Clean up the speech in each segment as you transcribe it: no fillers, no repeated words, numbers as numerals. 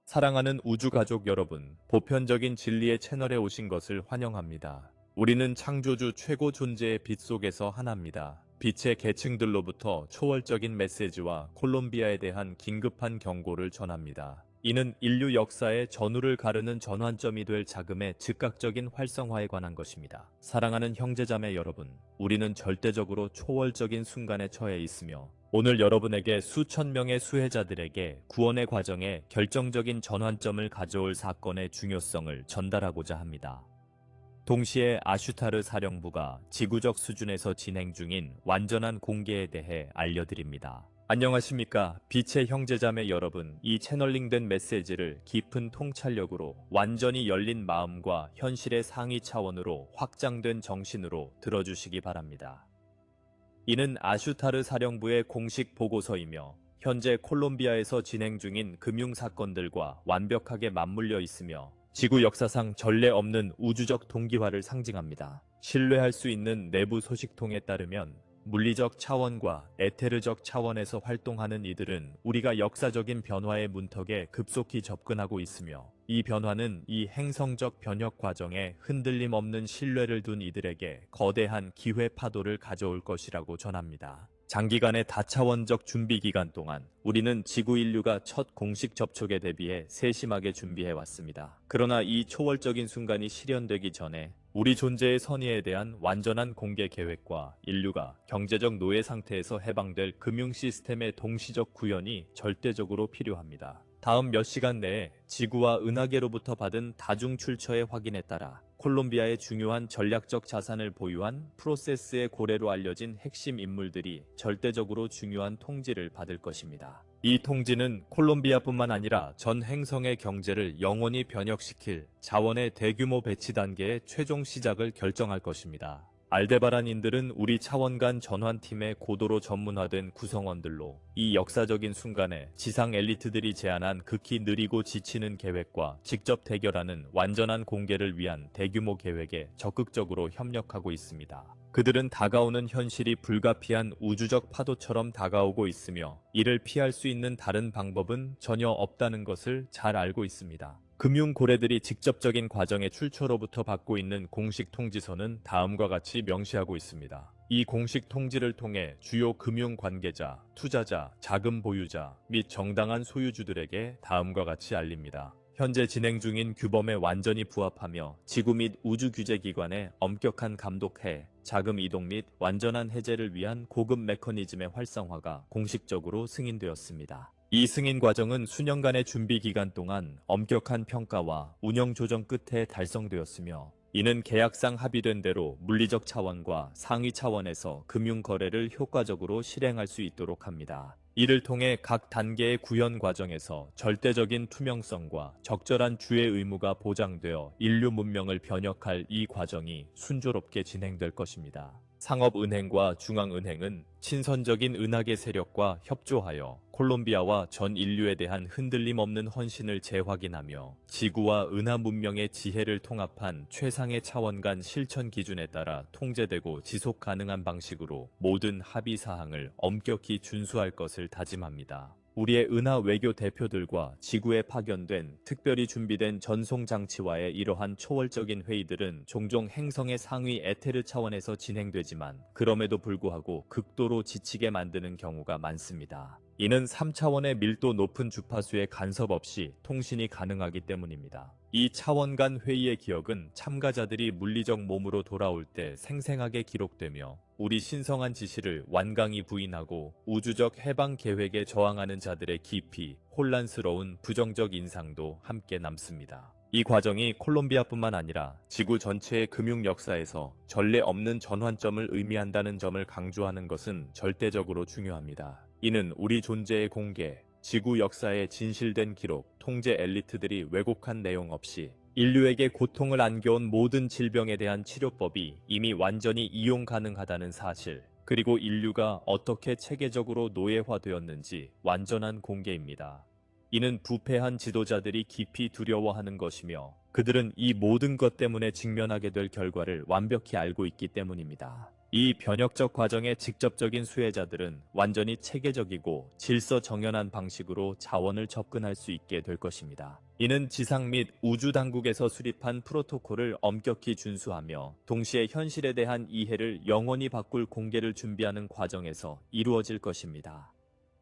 사랑하는 우주가족 여러분, 보편적인 진리의 채널에 오신 것을 환영합니다. 우리는 창조주 최고 존재의 빛 속에서 하나입니다. 빛의 계층들로부터 초월적인 메시지와 콜롬비아에 대한 긴급한 경고를 전합니다. 이는 인류 역사의 전후를 가르는 전환점이 될 자금의 즉각적인 활성화에 관한 것입니다. 사랑하는 형제자매 여러분, 우리는 절대적으로 초월적인 순간에 처해 있으며 오늘 여러분에게 수천 명의 수혜자들에게 구원의 과정에 결정적인 전환점을 가져올 사건의 중요성을 전달하고자 합니다. 동시에 아슈타르 사령부가 지구적 수준에서 진행 중인 완전한 공개에 대해 알려드립니다. 안녕하십니까, 빛의 형제자매 여러분. 이 채널링된 메시지를 깊은 통찰력으로 완전히 열린 마음과 현실의 상위 차원으로 확장된 정신으로 들어주시기 바랍니다. 이는 아슈타르 사령부의 공식 보고서이며 현재 콜롬비아에서 진행 중인 금융사건들과 완벽하게 맞물려 있으며 지구 역사상 전례 없는 우주적 동기화를 상징합니다. 신뢰할 수 있는 내부 소식통에 따르면 물리적 차원과 에테르적 차원에서 활동하는 이들은 우리가 역사적인 변화의 문턱에 급속히 접근하고 있으며 이 변화는 이 행성적 변혁 과정에 흔들림 없는 신뢰를 둔 이들에게 거대한 기회 파도를 가져올 것이라고 전합니다. 장기간의 다차원적 준비 기간 동안 우리는 지구 인류가 첫 공식 접촉에 대비해 세심하게 준비해 왔습니다. 그러나 이 초월적인 순간이 실현되기 전에 우리 존재의 선의에 대한 완전한 공개 계획과 인류가 경제적 노예 상태에서 해방될 금융 시스템의 동시적 구현이 절대적으로 필요합니다. 다음 몇 시간 내에 지구와 은하계로부터 받은 다중 출처의 확인에 따라 콜롬비아의 중요한 전략적 자산을 보유한 프로세스의 고래로 알려진 핵심 인물들이 절대적으로 중요한 통지를 받을 것입니다. 이 통지는 콜롬비아뿐만 아니라 전 행성의 경제를 영원히 변혁시킬 자원의 대규모 배치 단계의 최종 시작을 결정할 것입니다. 알데바란인들은 우리 차원간 전환팀의 고도로 전문화된 구성원들로 이 역사적인 순간에 지상 엘리트들이 제안한 극히 느리고 지치는 계획과 직접 대결하는 완전한 공개를 위한 대규모 계획에 적극적으로 협력하고 있습니다. 그들은 다가오는 현실이 불가피한 우주적 파도처럼 다가오고 있으며 이를 피할 수 있는 다른 방법은 전혀 없다는 것을 잘 알고 있습니다. 금융 고래들이 직접적인 과정의 출처로부터 받고 있는 공식 통지서는 다음과 같이 명시하고 있습니다. 이 공식 통지를 통해 주요 금융 관계자, 투자자, 자금 보유자 및 정당한 소유주들에게 다음과 같이 알립니다. 현재 진행 중인 규범에 완전히 부합하며 지구 및 우주 규제 기관의 엄격한 감독해 자금 이동 및 완전한 해제를 위한 고급 메커니즘의 활성화가 공식적으로 승인되었습니다. 이 승인 과정은 수년간의 준비 기간 동안 엄격한 평가와 운영 조정 끝에 달성되었으며 이는 계약상 합의된 대로 물리적 차원과 상위 차원에서 금융 거래를 효과적으로 실행할 수 있도록 합니다. 이를 통해 각 단계의 구현 과정에서 절대적인 투명성과 적절한 주의 의무가 보장되어 인류 문명을 변혁할 이 과정이 순조롭게 진행될 것입니다. 상업은행과 중앙은행은 친선적인 은하계 세력과 협조하여 콜롬비아와 전 인류에 대한 흔들림 없는 헌신을 재확인하며 지구와 은하 문명의 지혜를 통합한 최상의 차원 간 실천 기준에 따라 통제되고 지속 가능한 방식으로 모든 합의 사항을 엄격히 준수할 것을 다짐합니다. 우리의 은하 외교 대표들과 지구에 파견된 특별히 준비된 전송 장치와의 이러한 초월적인 회의들은 종종 행성의 상위 에테르 차원에서 진행되지만 그럼에도 불구하고 극도로 지치게 만드는 경우가 많습니다. 이는 3차원의 밀도 높은 주파수의 간섭 없이 통신이 가능하기 때문입니다. 이 차원 간 회의의 기억은 참가자들이 물리적 몸으로 돌아올 때 생생하게 기록되며 우리 신성한 지시를 완강히 부인하고 우주적 해방 계획에 저항하는 자들의 깊이 혼란스러운 부정적 인상도 함께 남습니다. 이 과정이 콜롬비아뿐만 아니라 지구 전체의 금융 역사에서 전례 없는 전환점을 의미한다는 점을 강조하는 것은 절대적으로 중요합니다. 이는 우리 존재의 공개, 지구 역사의 진실된 기록, 통제 엘리트들이 왜곡한 내용 없이 인류에게 고통을 안겨온 모든 질병에 대한 치료법이 이미 완전히 이용 가능하다는 사실, 그리고 인류가 어떻게 체계적으로 노예화되었는지 완전한 공개입니다. 이는 부패한 지도자들이 깊이 두려워하는 것이며 그들은 이 모든 것 때문에 직면하게 될 결과를 완벽히 알고 있기 때문입니다. 이 변혁적 과정의 직접적인 수혜자들은 완전히 체계적이고 질서정연한 방식으로 자원을 접근할 수 있게 될 것입니다. 이는 지상 및 우주 당국에서 수립한 프로토콜을 엄격히 준수하며 동시에 현실에 대한 이해를 영원히 바꿀 공개를 준비하는 과정에서 이루어질 것입니다.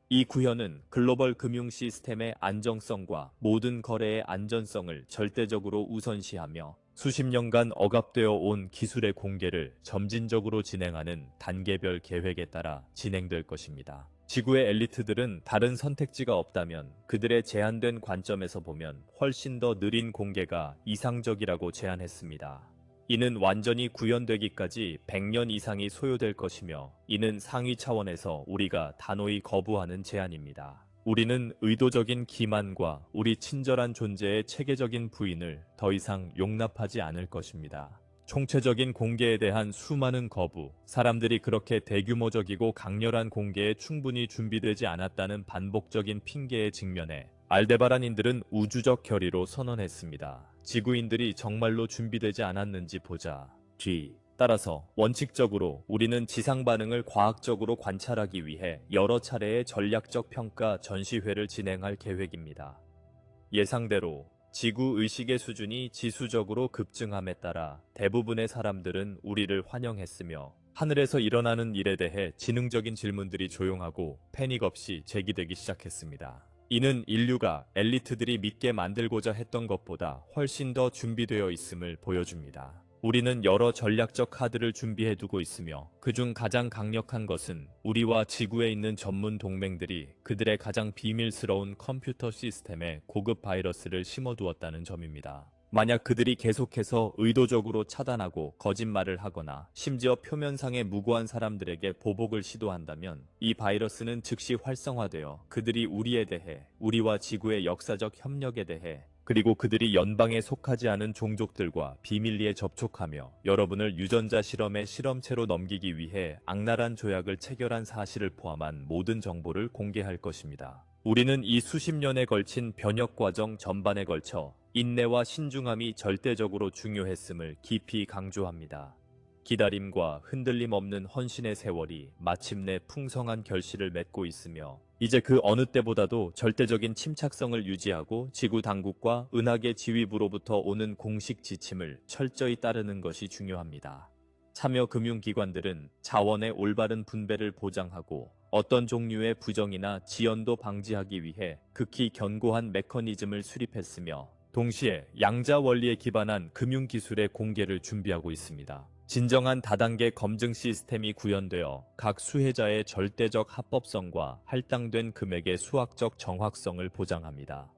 이 구현은 글로벌 금융 시스템의 안정성과 모든 거래의 안전성을 절대적으로 우선시하며 수십 년간 억압되어 온 기술의 공개를 점진적으로 진행하는 단계별 계획에 따라 진행될 것입니다. 지구의 엘리트들은 다른 선택지가 없다면 그들의 제한된 관점에서 보면 훨씬 더 느린 공개가 이상적이라고 제안했습니다. 이는 완전히 구현되기까지 100년 이상이 소요될 것이며 이는 상위 차원에서 우리가 단호히 거부하는 제안입니다. 우리는 의도적인 기만과 우리 친절한 존재의 체계적인 부인을 더 이상 용납하지 않을 것입니다. 총체적인 공개에 대한 수많은 거부, 사람들이 그렇게 대규모적이고 강렬한 공개에 충분히 준비되지 않았다는 반복적인 핑계에 직면해 알데바란인들은 우주적 결의로 선언했습니다. 지구인들이 정말로 준비되지 않았는지 보자. 따라서 원칙적으로 우리는 지상 반응을 과학적으로 관찰하기 위해 여러 차례의 전략적 평가 전시회를 진행할 계획입니다. 예상대로 지구 의식의 수준이 지수적으로 급증함에 따라 대부분의 사람들은 우리를 환영했으며 하늘에서 일어나는 일에 대해 지능적인 질문들이 조용하고 패닉 없이 제기되기 시작했습니다. 이는 인류가 엘리트들이 믿게 만들고자 했던 것보다 훨씬 더 준비되어 있음을 보여줍니다. 우리는 여러 전략적 카드를 준비해두고 있으며 그중 가장 강력한 것은 우리와 지구에 있는 전문 동맹들이 그들의 가장 비밀스러운 컴퓨터 시스템에 고급 바이러스를 심어두었다는 점입니다. 만약 그들이 계속해서 의도적으로 차단하고 거짓말을 하거나 심지어 표면상의 무고한 사람들에게 보복을 시도한다면 이 바이러스는 즉시 활성화되어 그들이 우리에 대해, 우리와 지구의 역사적 협력에 대해, 그리고 그들이 연방에 속하지 않은 종족들과 비밀리에 접촉하며 여러분을 유전자 실험의 실험체로 넘기기 위해 악랄한 조약을 체결한 사실을 포함한 모든 정보를 공개할 것입니다. 우리는 이 수십 년에 걸친 변혁 과정 전반에 걸쳐 인내와 신중함이 절대적으로 중요했음을 깊이 강조합니다. 기다림과 흔들림 없는 헌신의 세월이 마침내 풍성한 결실을 맺고 있으며 이제 그 어느 때보다도 절대적인 침착성을 유지하고 지구 당국과 은하계 지휘부로부터 오는 공식 지침을 철저히 따르는 것이 중요합니다. 참여 금융기관들은 자원의 올바른 분배를 보장하고 어떤 종류의 부정이나 지연도 방지하기 위해 극히 견고한 메커니즘을 수립했으며 동시에 양자 원리에 기반한 금융기술의 공개를 준비하고 있습니다. 진정한 다단계 검증 시스템이 구현되어 각 수혜자의 절대적 합법성과 할당된 금액의 수학적 정확성을 보장합니다.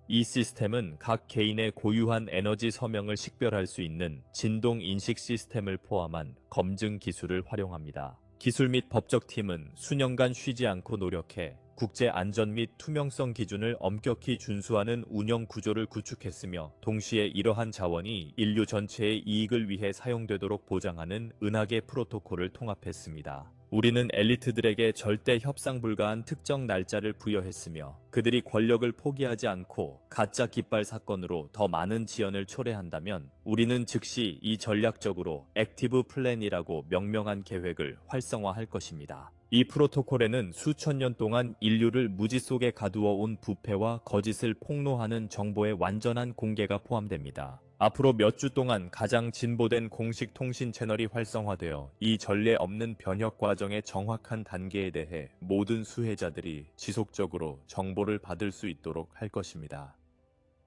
이 시스템은 각 개인의 고유한 에너지 서명을 식별할 수 있는 진동 인식 시스템을 포함한 검증 기술을 활용합니다. 기술 및 법적팀은 수년간 쉬지 않고 노력해 국제 안전 및 투명성 기준을 엄격히 준수하는 운영 구조를 구축했으며 동시에 이러한 자원이 인류 전체의 이익을 위해 사용되도록 보장하는 은하계 프로토콜을 통합했습니다. 우리는 엘리트들에게 절대 협상 불가한 특정 날짜를 부여했으며 그들이 권력을 포기하지 않고 가짜 깃발 사건으로 더 많은 지연을 초래한다면 우리는 즉시 이 전략적으로 액티브 플랜이라고 명명한 계획을 활성화할 것입니다. 이 프로토콜에는 수천 년 동안 인류를 무지 속에 가두어 온 부패와 거짓을 폭로하는 정보의 완전한 공개가 포함됩니다. 앞으로 몇 주 동안 가장 진보된 공식 통신 채널이 활성화되어 이 전례 없는 변혁 과정의 정확한 단계에 대해 모든 수혜자들이 지속적으로 정보를 받을 수 있도록 할 것입니다.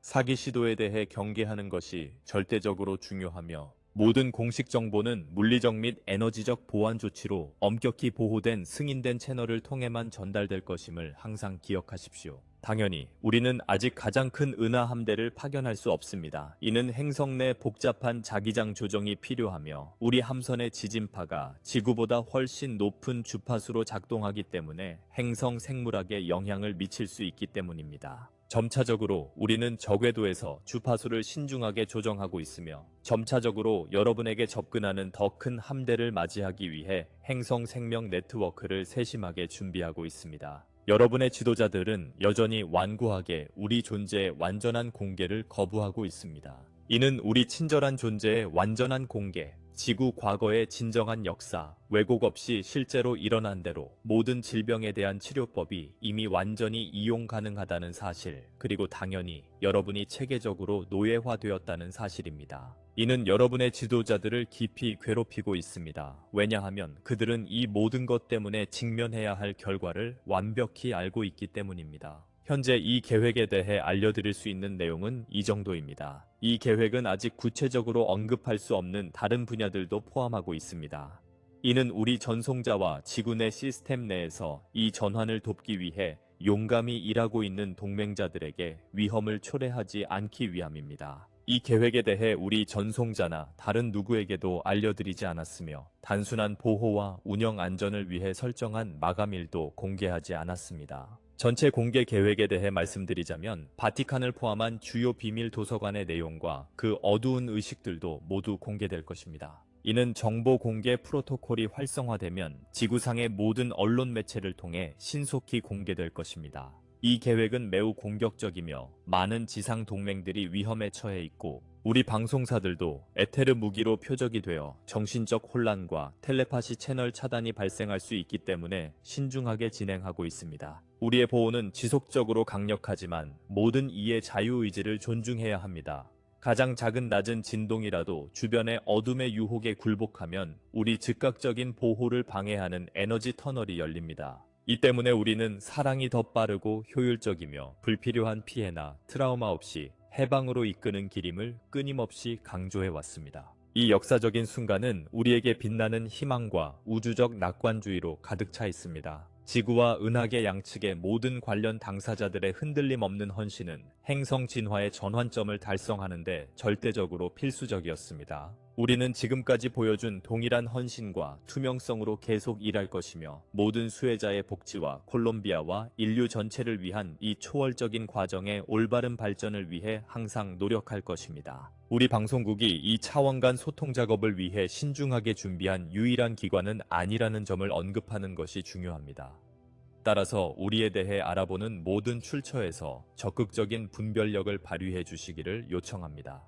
사기 시도에 대해 경계하는 것이 절대적으로 중요하며 모든 공식 정보는 물리적 및 에너지적 보안 조치로 엄격히 보호된 승인된 채널을 통해만 전달될 것임을 항상 기억하십시오. 당연히 우리는 아직 가장 큰 은하 함대를 파견할 수 없습니다. 이는 행성 내 복잡한 자기장 조정이 필요하며 우리 함선의 지진파가 지구보다 훨씬 높은 주파수로 작동하기 때문에 행성 생물학에 영향을 미칠 수 있기 때문입니다. 점차적으로 우리는 저궤도에서 주파수를 신중하게 조정하고 있으며 점차적으로 여러분에게 접근하는 더 큰 함대를 맞이하기 위해 행성 생명 네트워크를 세심하게 준비하고 있습니다. 여러분의 지도자들은 여전히 완고하게 우리 존재의 완전한 공개를 거부하고 있습니다. 이는 우리 친절한 존재의 완전한 공개, 지구 과거의 진정한 역사, 왜곡 없이 실제로 일어난 대로 모든 질병에 대한 치료법이 이미 완전히 이용 가능하다는 사실, 그리고 당연히 여러분이 체계적으로 노예화되었다는 사실입니다. 이는 여러분의 지도자들을 깊이 괴롭히고 있습니다. 왜냐하면 그들은 이 모든 것 때문에 직면해야 할 결과를 완벽히 알고 있기 때문입니다. 현재 이 계획에 대해 알려드릴 수 있는 내용은 이 정도입니다. 이 계획은 아직 구체적으로 언급할 수 없는 다른 분야들도 포함하고 있습니다. 이는 우리 전송자와 지구 내 시스템 내에서 이 전환을 돕기 위해 용감히 일하고 있는 동맹자들에게 위험을 초래하지 않기 위함입니다. 이 계획에 대해 우리 전송자나 다른 누구에게도 알려드리지 않았으며 단순한 보호와 운영 안전을 위해 설정한 마감일도 공개하지 않았습니다. 전체 공개 계획에 대해 말씀드리자면 바티칸을 포함한 주요 비밀 도서관의 내용과 그 어두운 의식들도 모두 공개될 것입니다. 이는 정보 공개 프로토콜이 활성화되면 지구상의 모든 언론 매체를 통해 신속히 공개될 것입니다. 이 계획은 매우 공격적이며 많은 지상 동맹들이 위험에 처해 있고 우리 방송사들도 에테르 무기로 표적이 되어 정신적 혼란과 텔레파시 채널 차단이 발생할 수 있기 때문에 신중하게 진행하고 있습니다. 우리의 보호는 지속적으로 강력하지만 모든 이의 자유의지를 존중해야 합니다. 가장 작은 낮은 진동이라도 주변의 어둠의 유혹에 굴복하면 우리 즉각적인 보호를 방해하는 에너지 터널이 열립니다. 이 때문에 우리는 사랑이 더 빠르고 효율적이며 불필요한 피해나 트라우마 없이 해방으로 이끄는 길임을 끊임없이 강조해왔습니다. 이 역사적인 순간은 우리에게 빛나는 희망과 우주적 낙관주의로 가득 차 있습니다. 지구와 은하계 양측의 모든 관련 당사자들의 흔들림 없는 헌신은 행성 진화의 전환점을 달성하는 데 절대적으로 필수적이었습니다. 우리는 지금까지 보여준 동일한 헌신과 투명성으로 계속 일할 것이며 모든 수혜자의 복지와 콜롬비아와 인류 전체를 위한 이 초월적인 과정의 올바른 발전을 위해 항상 노력할 것입니다. 우리 방송국이 이 차원 간 소통 작업을 위해 신중하게 준비한 유일한 기관은 아니라는 점을 언급하는 것이 중요합니다. 따라서 우리에 대해 알아보는 모든 출처에서 적극적인 분별력을 발휘해 주시기를 요청합니다.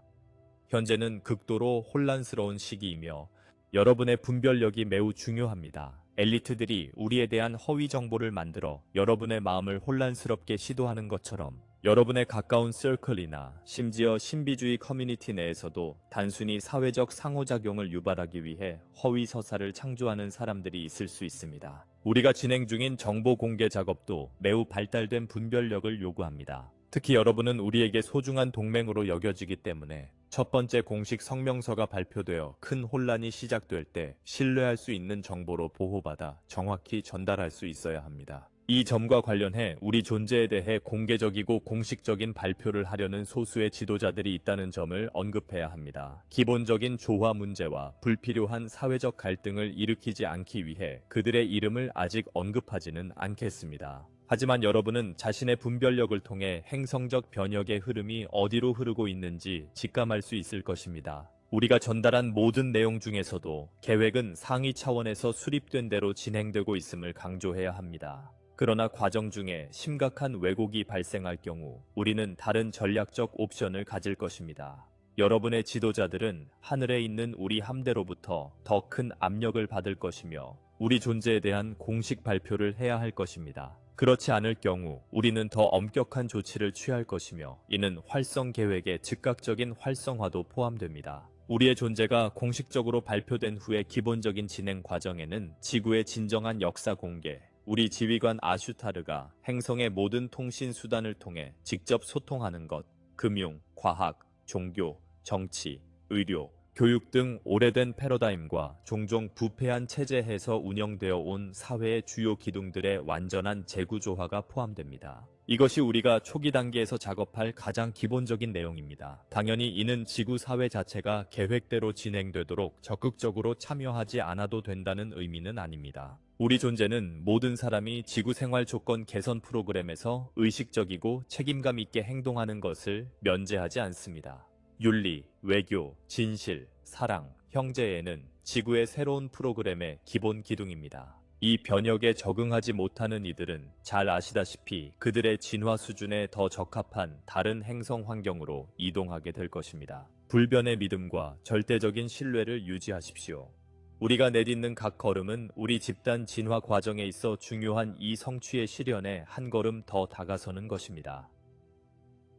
현재는 극도로 혼란스러운 시기이며 여러분의 분별력이 매우 중요합니다. 엘리트들이 우리에 대한 허위 정보를 만들어 여러분의 마음을 혼란스럽게 시도하는 것처럼 여러분의 가까운 서클이나 심지어 신비주의 커뮤니티 내에서도 단순히 사회적 상호작용을 유발하기 위해 허위 서사를 창조하는 사람들이 있을 수 있습니다. 우리가 진행 중인 정보 공개 작업도 매우 발달된 분별력을 요구합니다. 특히 여러분은 우리에게 소중한 동맹으로 여겨지기 때문에 첫 번째 공식 성명서가 발표되어 큰 혼란이 시작될 때 신뢰할 수 있는 정보로 보호받아 정확히 전달할 수 있어야 합니다. 이 점과 관련해 우리 존재에 대해 공개적이고 공식적인 발표를 하려는 소수의 지도자들이 있다는 점을 언급해야 합니다. 기본적인 조화 문제와 불필요한 사회적 갈등을 일으키지 않기 위해 그들의 이름을 아직 언급하지는 않겠습니다. 하지만 여러분은 자신의 분별력을 통해 행성적 변혁의 흐름이 어디로 흐르고 있는지 직감할 수 있을 것입니다. 우리가 전달한 모든 내용 중에서도 계획은 상위 차원에서 수립된 대로 진행되고 있음을 강조해야 합니다. 그러나 과정 중에 심각한 왜곡이 발생할 경우 우리는 다른 전략적 옵션을 가질 것입니다. 여러분의 지도자들은 하늘에 있는 우리 함대로부터 더 큰 압력을 받을 것이며 우리 존재에 대한 공식 발표를 해야 할 것입니다. 그렇지 않을 경우 우리는 더 엄격한 조치를 취할 것이며 이는 활성 계획의 즉각적인 활성화도 포함됩니다. 우리의 존재가 공식적으로 발표된 후의 기본적인 진행 과정에는 지구의 진정한 역사 공개, 우리 지휘관 아슈타르가 행성의 모든 통신 수단을 통해 직접 소통하는 것, 금융, 과학, 종교, 정치, 의료, 교육 등 오래된 패러다임과 종종 부패한 체제에서 운영되어 온 사회의 주요 기둥들의 완전한 재구조화가 포함됩니다. 이것이 우리가 초기 단계에서 작업할 가장 기본적인 내용입니다. 당연히 이는 지구 사회 자체가 계획대로 진행되도록 적극적으로 참여하지 않아도 된다는 의미는 아닙니다. 우리 존재는 모든 사람이 지구 생활 조건 개선 프로그램에서 의식적이고 책임감 있게 행동하는 것을 면제하지 않습니다. 윤리, 외교, 진실, 사랑, 형제애는 지구의 새로운 프로그램의 기본 기둥입니다. 이 변혁에 적응하지 못하는 이들은 잘 아시다시피 그들의 진화 수준에 더 적합한 다른 행성 환경으로 이동하게 될 것입니다. 불변의 믿음과 절대적인 신뢰를 유지하십시오. 우리가 내딛는 각 걸음은 우리 집단 진화 과정에 있어 중요한 이 성취의 실현에 한 걸음 더 다가서는 것입니다.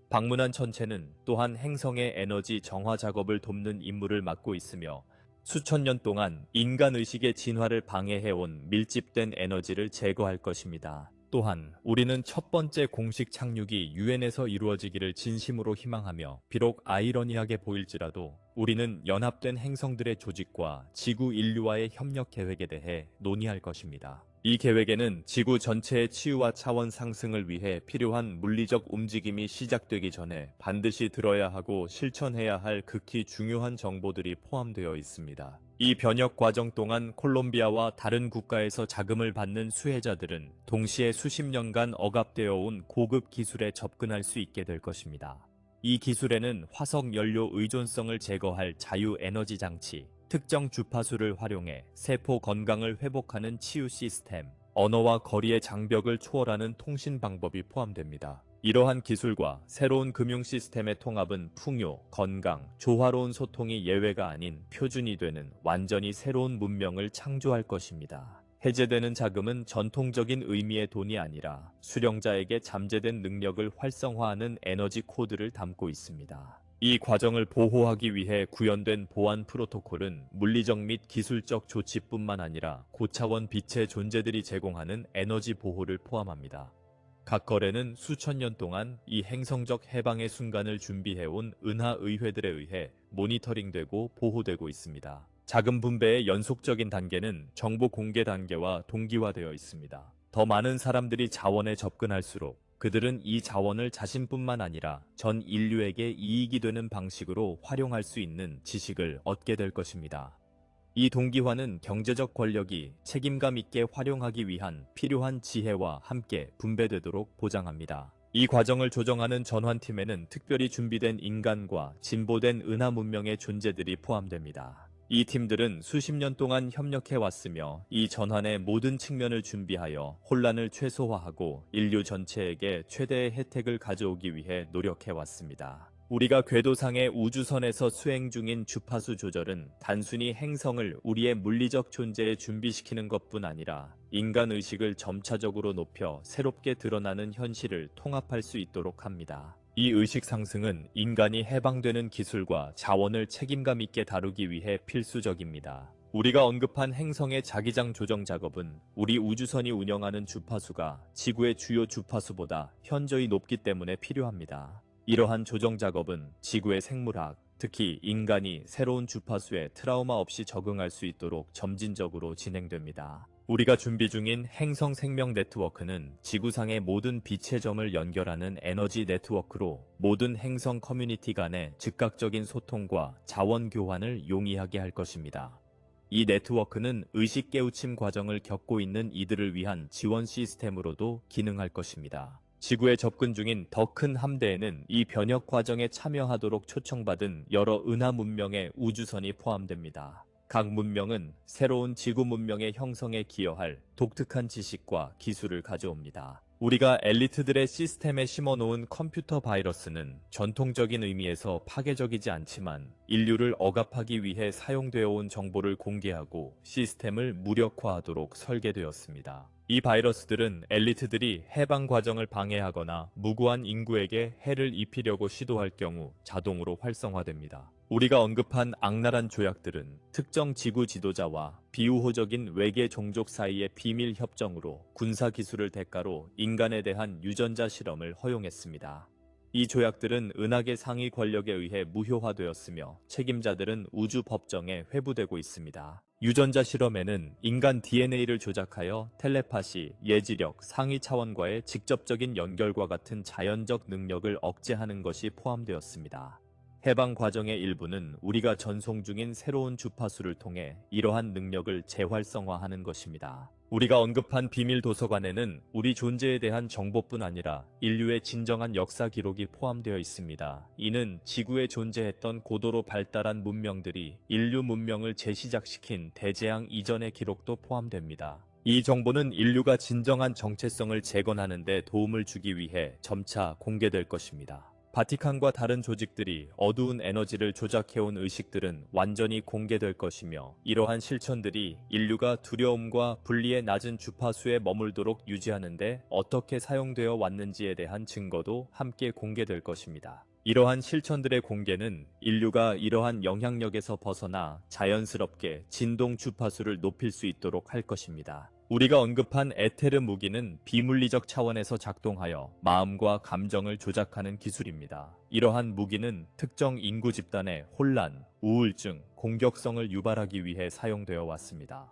방문한 천체는 또한 행성의 에너지 정화 작업을 돕는 임무를 맡고 있으며 수천 년 동안 인간 의식의 진화를 방해해온 밀집된 에너지를 제거할 것입니다. 또한 우리는 첫 번째 공식 착륙이 유엔에서 이루어지기를 진심으로 희망하며, 비록 아이러니하게 보일지라도 우리는 연합된 행성들의 조직과 지구 인류와의 협력 계획에 대해 논의할 것입니다. 이 계획에는 지구 전체의 치유와 차원 상승을 위해 필요한 물리적 움직임이 시작되기 전에 반드시 들어야 하고 실천해야 할 극히 중요한 정보들이 포함되어 있습니다. 이 변혁 과정 동안 콜롬비아와 다른 국가에서 자금을 받는 수혜자들은 동시에 수십 년간 억압되어 온 고급 기술에 접근할 수 있게 될 것입니다. 이 기술에는 화석 연료 의존성을 제거할 자유 에너지 장치, 특정 주파수를 활용해 세포 건강을 회복하는 치유 시스템, 언어와 거리의 장벽을 초월하는 통신 방법이 포함됩니다. 이러한 기술과 새로운 금융 시스템의 통합은 풍요, 건강, 조화로운 소통이 예외가 아닌 표준이 되는 완전히 새로운 문명을 창조할 것입니다. 해제되는 자금은 전통적인 의미의 돈이 아니라 수령자에게 잠재된 능력을 활성화하는 에너지 코드를 담고 있습니다. 이 과정을 보호하기 위해 구현된 보안 프로토콜은 물리적 및 기술적 조치뿐만 아니라 고차원 빛의 존재들이 제공하는 에너지 보호를 포함합니다. 각 거래는 수천 년 동안 이 행성적 해방의 순간을 준비해온 은하 의회들에 의해 모니터링되고 보호되고 있습니다. 자금 분배의 연속적인 단계는 정보 공개 단계와 동기화되어 있습니다. 더 많은 사람들이 자원에 접근할수록 그들은 이 자원을 자신뿐만 아니라 전 인류에게 이익이 되는 방식으로 활용할 수 있는 지식을 얻게 될 것입니다. 이 동기화는 경제적 권력이 책임감 있게 활용하기 위한 필요한 지혜와 함께 분배되도록 보장합니다. 이 과정을 조정하는 전환팀에는 특별히 준비된 인간과 진보된 은하 문명의 존재들이 포함됩니다. 이 팀들은 수십 년 동안 협력해왔으며 이 전환의 모든 측면을 준비하여 혼란을 최소화하고 인류 전체에게 최대의 혜택을 가져오기 위해 노력해왔습니다. 우리가 궤도상의 우주선에서 수행 중인 주파수 조절은 단순히 행성을 우리의 물리적 존재에 준비시키는 것뿐 아니라 인간 의식을 점차적으로 높여 새롭게 드러나는 현실을 통합할 수 있도록 합니다. 이 의식 상승은 인간이 해방되는 기술과 자원을 책임감 있게 다루기 위해 필수적입니다. 우리가 언급한 행성의 자기장 조정 작업은 우리 우주선이 운영하는 주파수가 지구의 주요 주파수보다 현저히 높기 때문에 필요합니다. 이러한 조정 작업은 지구의 생물학, 특히 인간이 새로운 주파수에 트라우마 없이 적응할 수 있도록 점진적으로 진행됩니다. 우리가 준비 중인 행성 생명 네트워크는 지구상의 모든 빛의 점을 연결하는 에너지 네트워크로 모든 행성 커뮤니티 간의 즉각적인 소통과 자원 교환을 용이하게 할 것입니다. 이 네트워크는 의식 깨우침 과정을 겪고 있는 이들을 위한 지원 시스템으로도 기능할 것입니다. 지구에 접근 중인 더 큰 함대에는 이 변혁 과정에 참여하도록 초청받은 여러 은하 문명의 우주선이 포함됩니다. 각 문명은 새로운 지구 문명의 형성에 기여할 독특한 지식과 기술을 가져옵니다. 우리가 엘리트들의 시스템에 심어놓은 컴퓨터 바이러스는 전통적인 의미에서 파괴적이지 않지만 인류를 억압하기 위해 사용되어 온 정보를 공개하고 시스템을 무력화하도록 설계되었습니다. 이 바이러스들은 엘리트들이 해방 과정을 방해하거나 무고한 인구에게 해를 입히려고 시도할 경우 자동으로 활성화됩니다. 우리가 언급한 악랄한 조약들은 특정 지구 지도자와 비우호적인 외계 종족 사이의 비밀 협정으로 군사 기술을 대가로 인간에 대한 유전자 실험을 허용했습니다. 이 조약들은 은하계 상위 권력에 의해 무효화되었으며 책임자들은 우주 법정에 회부되고 있습니다. 유전자 실험에는 인간 DNA를 조작하여 텔레파시, 예지력, 상위 차원과의 직접적인 연결과 같은 자연적 능력을 억제하는 것이 포함되었습니다. 해방 과정의 일부는 우리가 전송 중인 새로운 주파수를 통해 이러한 능력을 재활성화하는 것입니다. 우리가 언급한 비밀 도서관에는 우리 존재에 대한 정보뿐 아니라 인류의 진정한 역사 기록이 포함되어 있습니다. 이는 지구에 존재했던 고도로 발달한 문명들이 인류 문명을 재시작시킨 대재앙 이전의 기록도 포함됩니다. 이 정보는 인류가 진정한 정체성을 재건하는 데 도움을 주기 위해 점차 공개될 것입니다. 바티칸과 다른 조직들이 어두운 에너지를 조작해온 의식들은 완전히 공개될 것이며, 이러한 실천들이 인류가 두려움과 분리의 낮은 주파수에 머물도록 유지하는데 어떻게 사용되어 왔는지에 대한 증거도 함께 공개될 것입니다. 이러한 실천들의 공개는 인류가 이러한 영향력에서 벗어나 자연스럽게 진동 주파수를 높일 수 있도록 할 것입니다. 우리가 언급한 에테르 무기는 비물리적 차원에서 작동하여 마음과 감정을 조작하는 기술입니다. 이러한 무기는 특정 인구 집단의 혼란, 우울증, 공격성을 유발하기 위해 사용되어 왔습니다.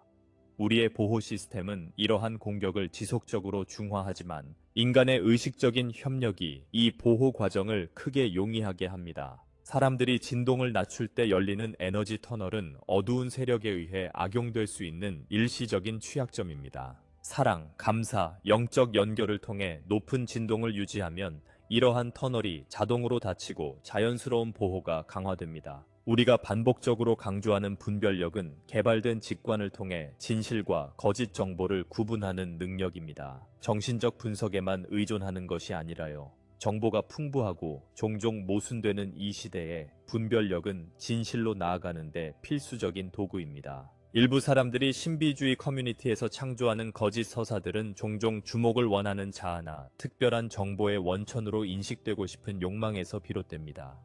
우리의 보호 시스템은 이러한 공격을 지속적으로 중화하지만, 인간의 의식적인 협력이 이 보호 과정을 크게 용이하게 합니다. 사람들이 진동을 낮출 때 열리는 에너지 터널은 어두운 세력에 의해 악용될 수 있는 일시적인 취약점입니다. 사랑, 감사, 영적 연결을 통해 높은 진동을 유지하면 이러한 터널이 자동으로 닫히고 자연스러운 보호가 강화됩니다. 우리가 반복적으로 강조하는 분별력은 개발된 직관을 통해 진실과 거짓 정보를 구분하는 능력입니다. 정신적 분석에만 의존하는 것이 아니라요. 정보가 풍부하고 종종 모순되는 이 시대에 분별력은 진실로 나아가는데 필수적인 도구입니다. 일부 사람들이 신비주의 커뮤니티에서 창조하는 거짓 서사들은 종종 주목을 원하는 자아나 특별한 정보의 원천으로 인식되고 싶은 욕망에서 비롯됩니다.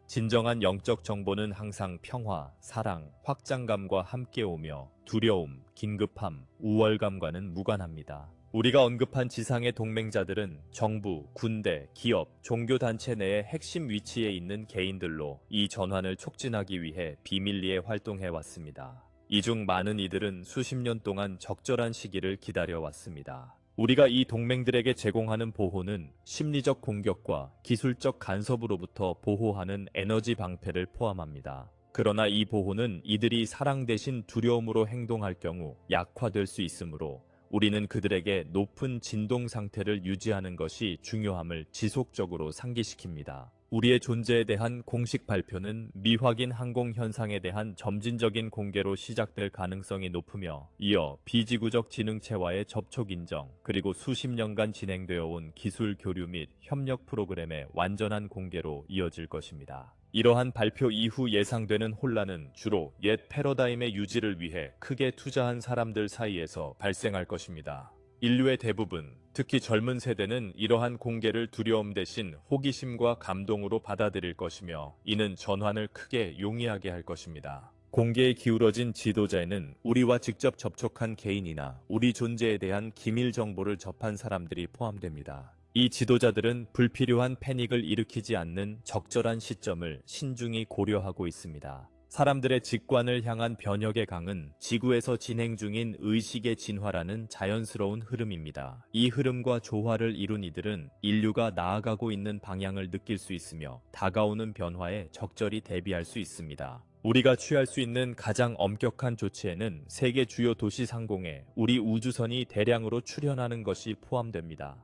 진정한 영적 정보는 항상 평화, 사랑, 확장감과 함께 오며 두려움, 긴급함, 우월감과는 무관합니다. 우리가 언급한 지상의 동맹자들은 정부, 군대, 기업, 종교단체 내의 핵심 위치에 있는 개인들로 이 전환을 촉진하기 위해 비밀리에 활동해왔습니다. 이 중 많은 이들은 수십 년 동안 적절한 시기를 기다려왔습니다. 우리가 이 동맹들에게 제공하는 보호는 심리적 공격과 기술적 간섭으로부터 보호하는 에너지 방패를 포함합니다. 그러나 이 보호는 이들이 사랑 대신 두려움으로 행동할 경우 약화될 수 있으므로, 우리는 그들에게 높은 진동 상태를 유지하는 것이 중요함을 지속적으로 상기시킵니다. 우리의 존재에 대한 공식 발표는 미확인 항공 현상에 대한 점진적인 공개로 시작될 가능성이 높으며, 이어 비지구적 지능체와의 접촉 인정, 그리고 수십 년간 진행되어 온 기술 교류 및 협력 프로그램의 완전한 공개로 이어질 것입니다. 이러한 발표 이후 예상되는 혼란은 주로 옛 패러다임의 유지를 위해 크게 투자한 사람들 사이에서 발생할 것입니다. 인류의 대부분, 특히 젊은 세대는 이러한 공개를 두려움 대신 호기심과 감동으로 받아들일 것이며, 이는 전환을 크게 용이하게 할 것입니다. 공개에 기울어진 지도자에는 우리와 직접 접촉한 개인이나 우리 존재에 대한 기밀 정보를 접한 사람들이 포함됩니다. 이 지도자들은 불필요한 패닉을 일으키지 않는 적절한 시점을 신중히 고려하고 있습니다. 사람들의 직관을 향한 변혁의 강은 지구에서 진행 중인 의식의 진화라는 자연스러운 흐름입니다. 이 흐름과 조화를 이룬 이들은 인류가 나아가고 있는 방향을 느낄 수 있으며 다가오는 변화에 적절히 대비할 수 있습니다. 우리가 취할 수 있는 가장 엄격한 조치에는 세계 주요 도시 상공에 우리 우주선이 대량으로 출현하는 것이 포함됩니다.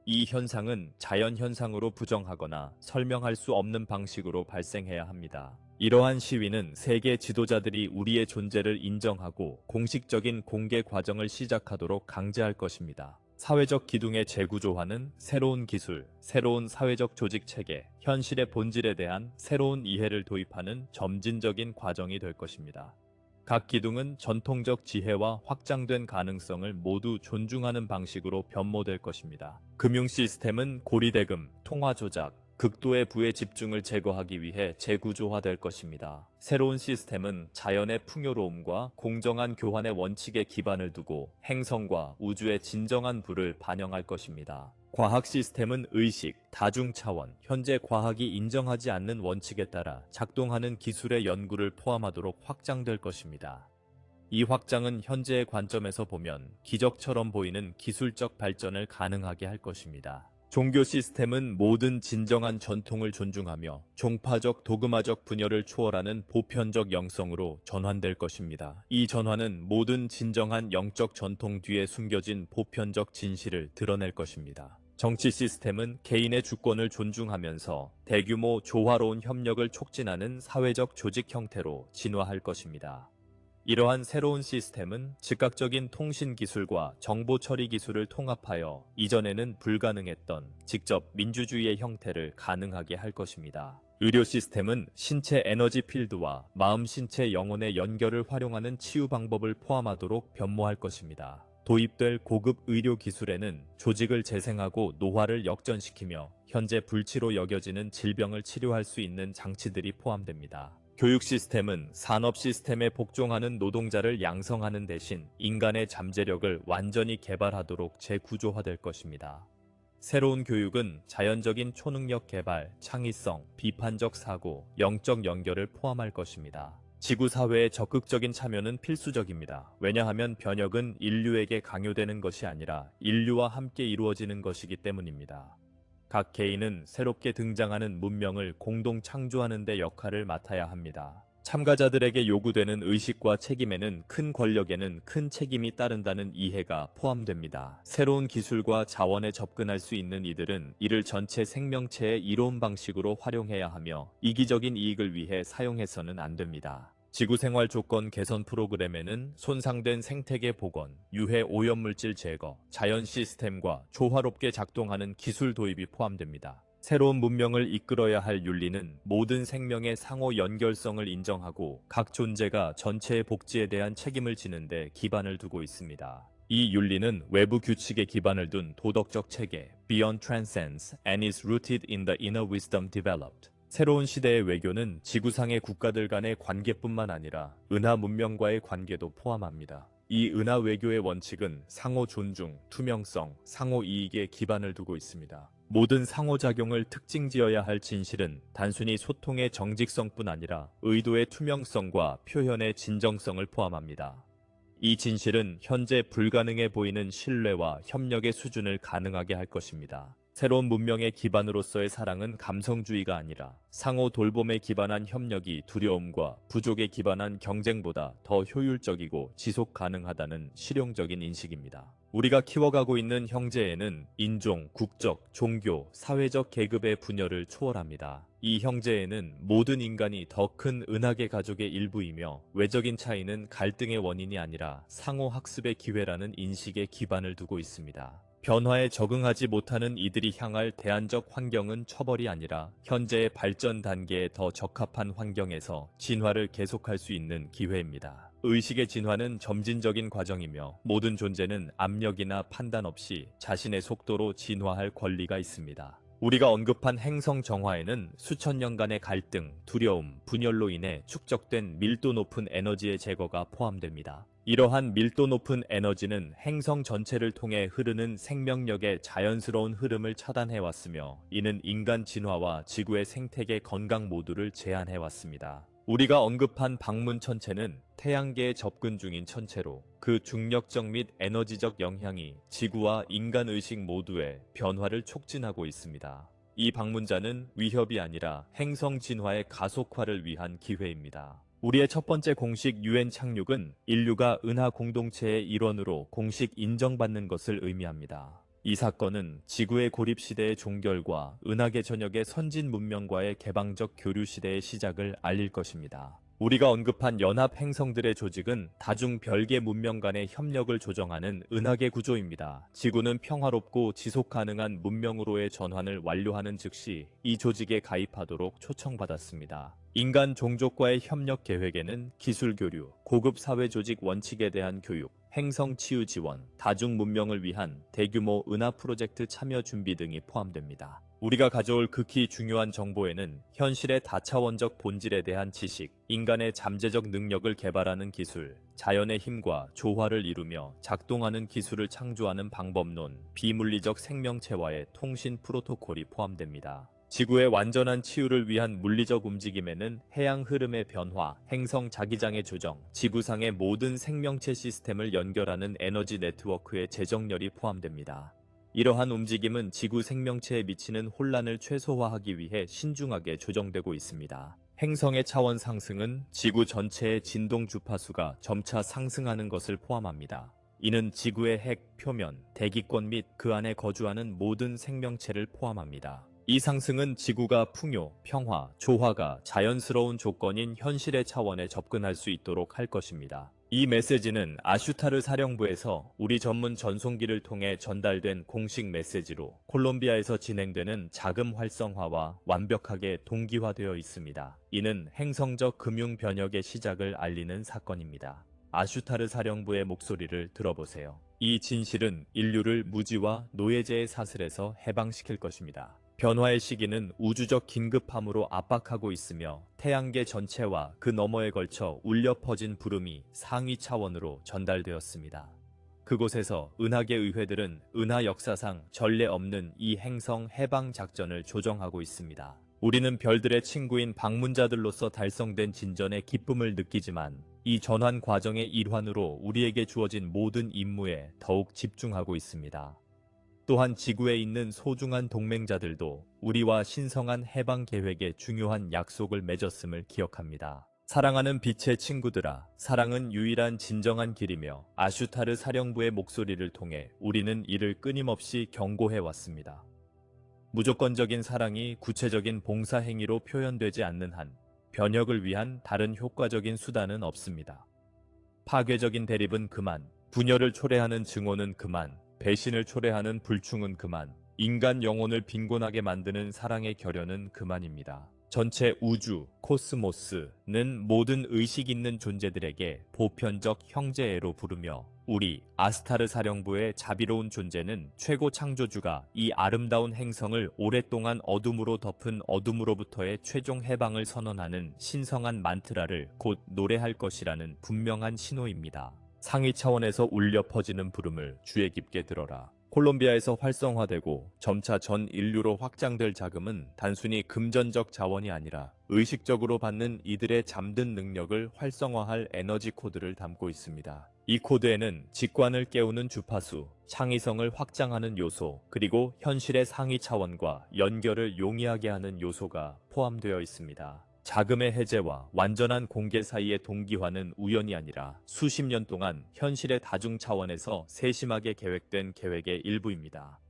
이 현상은 자연현상으로 부정하거나 설명할 수 없는 방식으로 발생해야 합니다. 이러한 시위는 세계 지도자들이 우리의 존재를 인정하고 공식적인 공개 과정을 시작하도록 강제할 것입니다. 사회적 기둥의 재구조화는 새로운 기술, 새로운 사회적 조직 체계, 현실의 본질에 대한 새로운 이해를 도입하는 점진적인 과정이 될 것입니다. 각 기둥은 전통적 지혜와 확장된 가능성을 모두 존중하는 방식으로 변모될 것입니다. 금융 시스템은 고리대금, 통화 조작, 극도의 부의 집중을 제거하기 위해 재구조화될 것입니다. 새로운 시스템은 자연의 풍요로움과 공정한 교환의 원칙에 기반을 두고 행성과 우주의 진정한 부를 반영할 것입니다. 과학 시스템은 의식, 다중 차원, 현재 과학이 인정하지 않는 원칙에 따라 작동하는 기술의 연구를 포함하도록 확장될 것입니다. 이 확장은 현재의 관점에서 보면 기적처럼 보이는 기술적 발전을 가능하게 할 것입니다. 종교 시스템은 모든 진정한 전통을 존중하며 종파적 도그마적 분열을 초월하는 보편적 영성으로 전환될 것입니다. 이 전환은 모든 진정한 영적 전통 뒤에 숨겨진 보편적 진실을 드러낼 것입니다. 정치 시스템은 개인의 주권을 존중하면서 대규모 조화로운 협력을 촉진하는 사회적 조직 형태로 진화할 것입니다. 이러한 새로운 시스템은 즉각적인 통신 기술과 정보 처리 기술을 통합하여 이전에는 불가능했던 직접 민주주의의 형태를 가능하게 할 것입니다. 의료 시스템은 신체 에너지 필드와 마음 신체 영혼의 연결을 활용하는 치유 방법을 포함하도록 변모할 것입니다. 도입될 고급 의료 기술에는 조직을 재생하고 노화를 역전시키며 현재 불치로 여겨지는 질병을 치료할 수 있는 장치들이 포함됩니다. 교육 시스템은 산업 시스템에 복종하는 노동자를 양성하는 대신 인간의 잠재력을 완전히 개발하도록 재구조화될 것입니다. 새로운 교육은 자연적인 초능력 개발, 창의성, 비판적 사고, 영적 연결을 포함할 것입니다. 지구사회의 적극적인 참여는 필수적입니다. 왜냐하면 변혁은 인류에게 강요되는 것이 아니라 인류와 함께 이루어지는 것이기 때문입니다. 각 개인은 새롭게 등장하는 문명을 공동 창조하는 데 역할을 맡아야 합니다. 참가자들에게 요구되는 의식과 책임에는 큰 권력에는 큰 책임이 따른다는 이해가 포함됩니다. 새로운 기술과 자원에 접근할 수 있는 이들은 이를 전체 생명체의 이로운 방식으로 활용해야 하며 이기적인 이익을 위해 사용해서는 안 됩니다. 지구생활 조건 개선 프로그램에는 손상된 생태계 복원, 유해 오염물질 제거, 자연 시스템과 조화롭게 작동하는 기술 도입이 포함됩니다. 새로운 문명을 이끌어야 할 윤리는 모든 생명의 상호 연결성을 인정하고 각 존재가 전체의 복지에 대한 책임을 지는 데 기반을 두고 있습니다. 이 윤리는 외부 규칙에 기반을 둔 도덕적 체계, Beyond Transcends and is rooted in the inner wisdom developed. 새로운 시대의 외교는 지구상의 국가들 간의 관계뿐만 아니라 은하 문명과의 관계도 포함합니다. 이 은하 외교의 원칙은 상호 존중, 투명성, 상호 이익에 기반을 두고 있습니다. 모든 상호작용을 특징지어야 할 진실은 단순히 소통의 정직성뿐 아니라 의도의 투명성과 표현의 진정성을 포함합니다. 이 진실은 현재 불가능해 보이는 신뢰와 협력의 수준을 가능하게 할 것입니다. 새로운 문명의 기반으로서의 사랑은 감성주의가 아니라 상호 돌봄에 기반한 협력이 두려움과 부족에 기반한 경쟁보다 더 효율적이고 지속 가능하다는 실용적인 인식입니다. 우리가 키워가고 있는 형제애는 인종, 국적, 종교, 사회적 계급의 분열을 초월합니다. 이 형제애는 모든 인간이 더 큰 은하계 가족의 일부이며 외적인 차이는 갈등의 원인이 아니라 상호 학습의 기회라는 인식에 기반을 두고 있습니다. 변화에 적응하지 못하는 이들이 향할 대안적 환경은 처벌이 아니라 현재의 발전 단계에 더 적합한 환경에서 진화를 계속할 수 있는 기회입니다. 의식의 진화는 점진적인 과정이며 모든 존재는 압력이나 판단 없이 자신의 속도로 진화할 권리가 있습니다. 우리가 언급한 행성 정화에는 수천 년간의 갈등, 두려움, 분열로 인해 축적된 밀도 높은 에너지의 제거가 포함됩니다. 이러한 밀도 높은 에너지는 행성 전체를 통해 흐르는 생명력의 자연스러운 흐름을 차단해왔으며 이는 인간 진화와 지구의 생태계 건강 모두를 제한해왔습니다. 우리가 언급한 방문 천체는 태양계에 접근 중인 천체로 그 중력적 및 에너지적 영향이 지구와 인간 의식 모두의 변화를 촉진하고 있습니다. 이 방문자는 위협이 아니라 행성 진화의 가속화를 위한 기회입니다. 우리의 첫 번째 공식 UN 착륙은 인류가 은하 공동체의 일원으로 공식 인정받는 것을 의미합니다. 이 사건은 지구의 고립 시대의 종결과 은하계 전역의 선진 문명과의 개방적 교류 시대의 시작을 알릴 것입니다. 우리가 언급한 연합 행성들의 조직은 다중 별개 문명 간의 협력을 조정하는 은하계 구조입니다. 지구는 평화롭고 지속 가능한 문명으로의 전환을 완료하는 즉시 이 조직에 가입하도록 초청받았습니다. 인간 종족과의 협력 계획에는 기술 교류, 고급 사회 조직 원칙에 대한 교육, 행성 치유 지원, 다중 문명을 위한 대규모 은하 프로젝트 참여 준비 등이 포함됩니다. 우리가 가져올 극히 중요한 정보에는 현실의 다차원적 본질에 대한 지식, 인간의 잠재적 능력을 개발하는 기술, 자연의 힘과 조화를 이루며 작동하는 기술을 창조하는 방법론, 비물리적 생명체와의 통신 프로토콜이 포함됩니다. 지구의 완전한 치유를 위한 물리적 움직임에는 해양 흐름의 변화, 행성 자기장의 조정, 지구상의 모든 생명체 시스템을 연결하는 에너지 네트워크의 재정렬이 포함됩니다. 이러한 움직임은 지구 생명체에 미치는 혼란을 최소화하기 위해 신중하게 조정되고 있습니다. 행성의 차원 상승은 지구 전체의 진동 주파수가 점차 상승하는 것을 포함합니다. 이는 지구의 핵, 표면, 대기권 및 그 안에 거주하는 모든 생명체를 포함합니다. 이 상승은 지구가 풍요, 평화, 조화가 자연스러운 조건인 현실의 차원에 접근할 수 있도록 할 것입니다. 이 메시지는 아슈타르 사령부에서 우리 전문 전송기를 통해 전달된 공식 메시지로 콜롬비아에서 진행되는 자금 활성화와 완벽하게 동기화되어 있습니다. 이는 행성적 금융 변혁의 시작을 알리는 사건입니다. 아슈타르 사령부의 목소리를 들어보세요. 이 진실은 인류를 무지와 노예제의 사슬에서 해방시킬 것입니다. 변화의 시기는 우주적 긴급함으로 압박하고 있으며 태양계 전체와 그 너머에 걸쳐 울려 퍼진 부름이 상위 차원으로 전달되었습니다. 그곳에서 은하계 의회들은 은하 역사상 전례 없는 이 행성 해방 작전을 조정하고 있습니다. 우리는 별들의 친구인 방문자들로서 달성된 진전의 기쁨을 느끼지만 이 전환 과정의 일환으로 우리에게 주어진 모든 임무에 더욱 집중하고 있습니다. 또한 지구에 있는 소중한 동맹자들도 우리와 신성한 해방 계획에 중요한 약속을 맺었음을 기억합니다. 사랑하는 빛의 친구들아, 사랑은 유일한 진정한 길이며 아슈타르 사령부의 목소리를 통해 우리는 이를 끊임없이 경고해 왔습니다. 무조건적인 사랑이 구체적인 봉사 행위로 표현되지 않는 한 변혁을 위한 다른 효과적인 수단은 없습니다. 파괴적인 대립은 그만, 분열을 초래하는 증오는 그만, 배신을 초래하는 불충은 그만, 인간 영혼을 빈곤하게 만드는 사랑의 결연은 그만입니다. 전체 우주, 코스모스는 모든 의식 있는 존재들에게 보편적 형제애로 부르며 우리 아스타르 사령부의 자비로운 존재는 최고 창조주가 이 아름다운 행성을 오랫동안 어둠으로 덮은 어둠으로부터의 최종 해방을 선언하는 신성한 만트라를 곧 노래할 것이라는 분명한 신호입니다. 상위 차원에서 울려 퍼지는 부름을 주의 깊게 들어라. 콜롬비아에서 활성화되고 점차 전 인류로 확장될 자금은 단순히 금전적 자원이 아니라 의식적으로 받는 이들의 잠든 능력을 활성화할 에너지 코드를 담고 있습니다. 이 코드에는 직관을 깨우는 주파수, 창의성을 확장하는 요소, 그리고 현실의 상위 차원과 연결을 용이하게 하는 요소가 포함되어 있습니다. 자금의 해제와 완전한 공개 사이의 동기화는 우연이 아니라 수십 년 동안 현실의 다중 차원에서 세심하게 계획된 계획의 일부입니다.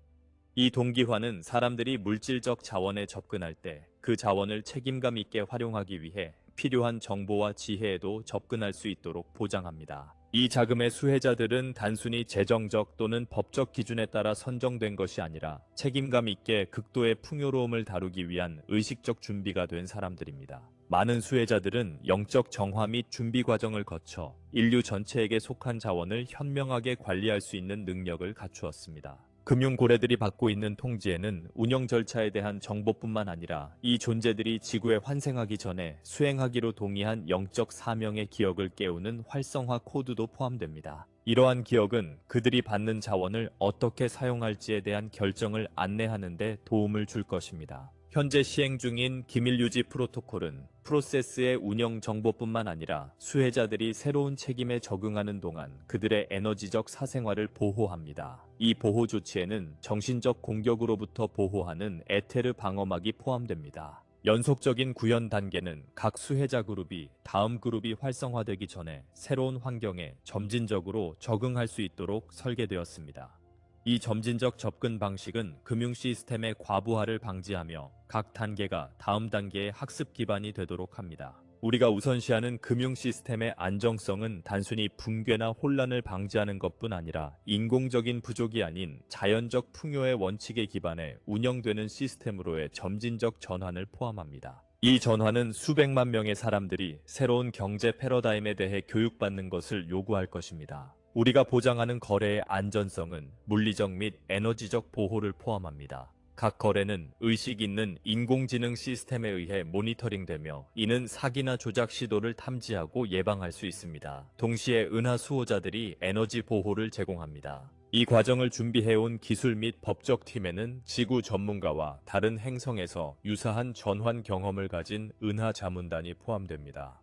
이 동기화는 사람들이 물질적 자원에 접근할 때 그 자원을 책임감 있게 활용하기 위해 필요한 정보와 지혜에도 접근할 수 있도록 보장합니다. 이 자금의 수혜자들은 단순히 재정적 또는 법적 기준에 따라 선정된 것이 아니라 책임감 있게 극도의 풍요로움을 다루기 위한 의식적 준비가 된 사람들입니다. 많은 수혜자들은 영적 정화 및 준비 과정을 거쳐 인류 전체에게 속한 자원을 현명하게 관리할 수 있는 능력을 갖추었습니다. 금융 고래들이 받고 있는 통지에는 운영 절차에 대한 정보뿐만 아니라 이 존재들이 지구에 환생하기 전에 수행하기로 동의한 영적 사명의 기억을 깨우는 활성화 코드도 포함됩니다. 이러한 기억은 그들이 받는 자원을 어떻게 사용할지에 대한 결정을 안내하는 데 도움을 줄 것입니다. 현재 시행 중인 기밀 유지 프로토콜은 프로세스의 운영 정보뿐만 아니라 수혜자들이 새로운 책임에 적응하는 동안 그들의 에너지적 사생활을 보호합니다. 이 보호 조치에는 정신적 공격으로부터 보호하는 에테르 방어막이 포함됩니다. 연속적인 구현 단계는 각 수혜자 그룹이 다음 그룹이 활성화되기 전에 새로운 환경에 점진적으로 적응할 수 있도록 설계되었습니다. 이 점진적 접근 방식은 금융 시스템의 과부하를 방지하며 각 단계가 다음 단계의 학습 기반이 되도록 합니다. 우리가 우선시하는 금융 시스템의 안정성은 단순히 붕괴나 혼란을 방지하는 것뿐 아니라 인공적인 부족이 아닌 자연적 풍요의 원칙에 기반해 운영되는 시스템으로의 점진적 전환을 포함합니다. 이 전환은 수백만 명의 사람들이 새로운 경제 패러다임에 대해 교육받는 것을 요구할 것입니다. 우리가 보장하는 거래의 안전성은 물리적 및 에너지적 보호를 포함합니다. 각 거래는 의식 있는 인공지능 시스템에 의해 모니터링되며 이는 사기나 조작 시도를 탐지하고 예방할 수 있습니다. 동시에 은하 수호자들이 에너지 보호를 제공합니다. 이 과정을 준비해온 기술 및 법적 팀에는 지구 전문가와 다른 행성에서 유사한 전환 경험을 가진 은하 자문단이 포함됩니다.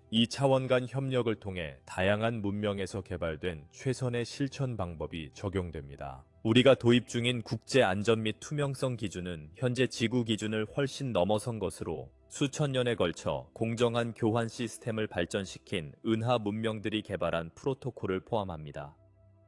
이 차원 간 협력을 통해 다양한 문명에서 개발된 최선의 실천 방법이 적용됩니다. 우리가 도입 중인 국제 안전 및 투명성 기준은 현재 지구 기준을 훨씬 넘어선 것으로 수천 년에 걸쳐 공정한 교환 시스템을 발전시킨 은하 문명들이 개발한 프로토콜을 포함합니다.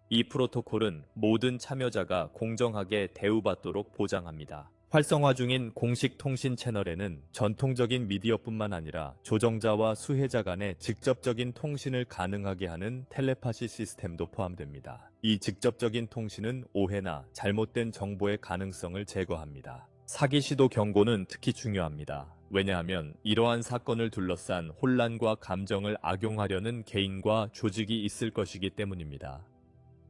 이 프로토콜은 모든 참여자가 공정하게 대우받도록 보장합니다. 활성화 중인 공식 통신 채널에는 전통적인 미디어뿐만 아니라 조정자와 수혜자 간의 직접적인 통신을 가능하게 하는 텔레파시 시스템도 포함됩니다. 이 직접적인 통신은 오해나 잘못된 정보의 가능성을 제거합니다. 사기 시도 경고는 특히 중요합니다. 왜냐하면 이러한 사건을 둘러싼 혼란과 감정을 악용하려는 개인과 조직이 있을 것이기 때문입니다.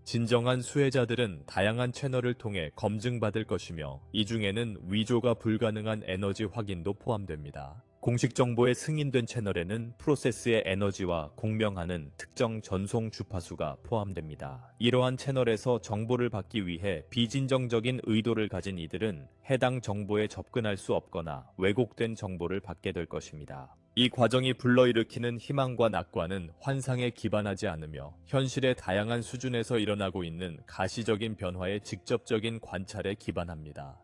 진정한 수혜자들은 다양한 채널을 통해 검증받을 것이며 이 중에는 위조가 불가능한 에너지 확인도 포함됩니다. 공식 정보에 승인된 채널에는 프로세스의 에너지와 공명하는 특정 전송 주파수가 포함됩니다. 이러한 채널에서 정보를 받기 위해 비진정적인 의도를 가진 이들은 해당 정보에 접근할 수 없거나 왜곡된 정보를 받게 될 것입니다. 이 과정이 불러일으키는 희망과 낙관은 환상에 기반하지 않으며 현실의 다양한 수준에서 일어나고 있는 가시적인 변화의 직접적인 관찰에 기반합니다.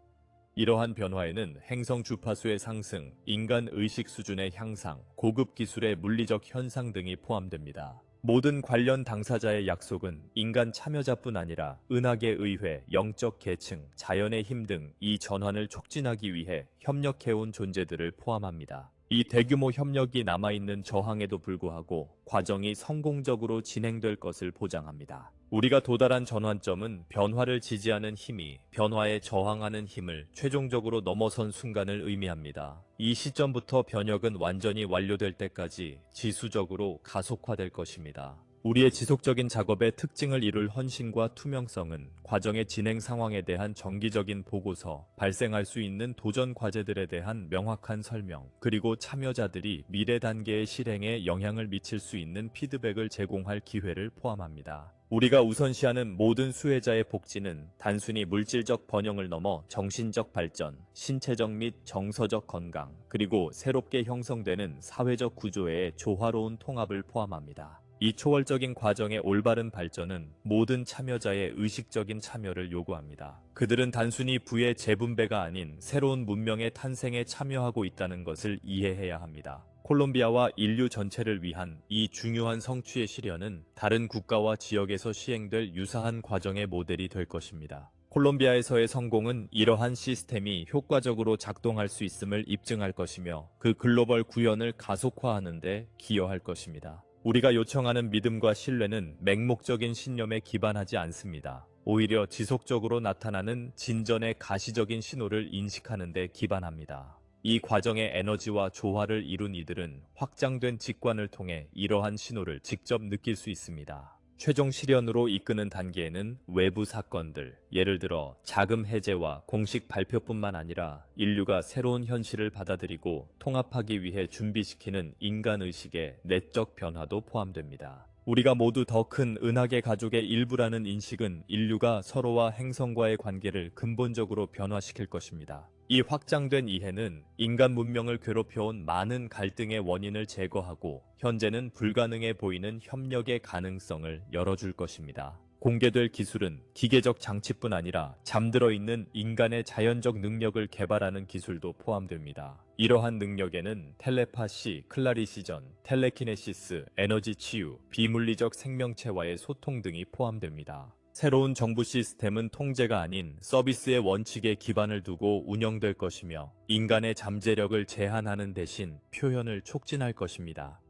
이러한 변화에는 행성 주파수의 상승, 인간 의식 수준의 향상, 고급 기술의 물리적 현상 등이 포함됩니다. 모든 관련 당사자의 약속은 인간 참여자뿐 아니라 은하계 의회, 영적 계층, 자연의 힘 등 이 전환을 촉진하기 위해 협력해온 존재들을 포함합니다. 이 대규모 협력이 남아있는 저항에도 불구하고 과정이 성공적으로 진행될 것을 보장합니다. 우리가 도달한 전환점은 변화를 지지하는 힘이 변화에 저항하는 힘을 최종적으로 넘어선 순간을 의미합니다. 이 시점부터 변혁은 완전히 완료될 때까지 지수적으로 가속화될 것입니다. 우리의 지속적인 작업의 특징을 이룰 헌신과 투명성은 과정의 진행 상황에 대한 정기적인 보고서, 발생할 수 있는 도전 과제들에 대한 명확한 설명, 그리고 참여자들이 미래 단계의 실행에 영향을 미칠 수 있는 피드백을 제공할 기회를 포함합니다. 우리가 우선시하는 모든 수혜자의 복지는 단순히 물질적 번영을 넘어 정신적 발전, 신체적 및 정서적 건강, 그리고 새롭게 형성되는 사회적 구조의 조화로운 통합을 포함합니다. 이 초월적인 과정의 올바른 발전은 모든 참여자의 의식적인 참여를 요구합니다. 그들은 단순히 부의 재분배가 아닌 새로운 문명의 탄생에 참여하고 있다는 것을 이해해야 합니다. 콜롬비아와 인류 전체를 위한 이 중요한 성취의 실현은 다른 국가와 지역에서 시행될 유사한 과정의 모델이 될 것입니다. 콜롬비아에서의 성공은 이러한 시스템이 효과적으로 작동할 수 있음을 입증할 것이며 그 글로벌 구현을 가속화하는 데 기여할 것입니다. 우리가 요청하는 믿음과 신뢰는 맹목적인 신념에 기반하지 않습니다. 오히려 지속적으로 나타나는 진전의 가시적인 신호를 인식하는 데 기반합니다. 이 과정의 에너지와 조화를 이룬 이들은 확장된 직관을 통해 이러한 신호를 직접 느낄 수 있습니다. 최종 실현으로 이끄는 단계에는 외부 사건들, 예를 들어 자금 해제와 공식 발표뿐만 아니라 인류가 새로운 현실을 받아들이고 통합하기 위해 준비시키는 인간의식의 내적 변화도 포함됩니다. 우리가 모두 더 큰 은하계 가족의 일부라는 인식은 인류가 서로와 행성과의 관계를 근본적으로 변화시킬 것입니다. 이 확장된 이해는 인간 문명을 괴롭혀온 많은 갈등의 원인을 제거하고 현재는 불가능해 보이는 협력의 가능성을 열어줄 것입니다. 공개될 기술은 기계적 장치뿐 아니라 잠들어 있는 인간의 자연적 능력을 개발하는 기술도 포함됩니다. 이러한 능력에는 텔레파시, 클라리시전, 텔레키네시스, 에너지 치유, 비물리적 생명체와의 소통 등이 포함됩니다. 새로운 정부 시스템은 통제가 아닌 서비스의 원칙에 기반을 두고 운영될 것이며 인간의 잠재력을 제한하는 대신 표현을 촉진할 것입니다.